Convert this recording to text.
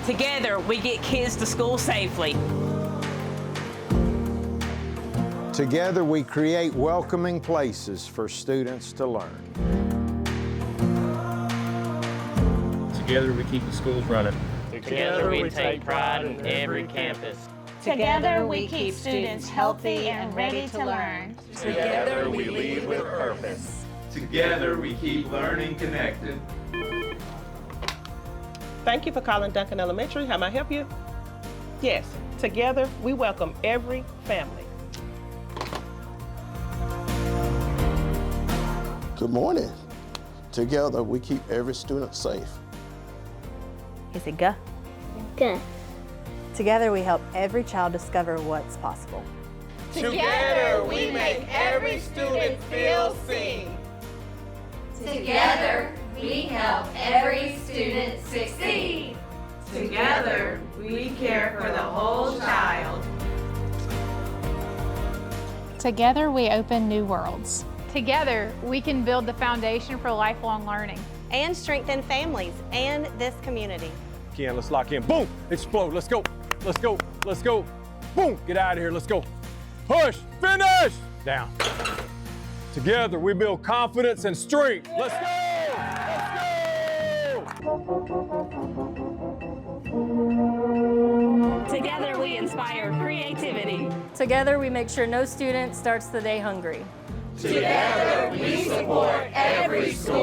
Together, we get kids to school safely. Together, we create welcoming places for students to learn. Together, we keep the schools running. Together, we take pride in every campus. Together, we keep students healthy and ready to learn. Together, we lead with purpose. Together, we keep learning connected. Thank you for calling Duncan Elementary. How may I help you? Yes, together we welcome every family. Good morning. Together we keep every student safe. Is it G? G. Together we help every child discover what's possible. Together, we make every student feel seen. Together, we help every student succeed. Together, we care for the whole child. Together, we open new worlds. Together, we can build the foundation for lifelong learning. And strengthen families and this community. Again, let's lock in. Boom! Explode. Let's go. Let's go. Let's go. Boom! Get out of here. Let's go. Push. Finish. Down. Together, we build confidence and strength. Let's go. Together, we inspire creativity. Together we make sure no student starts the day hungry. Together, we support every school.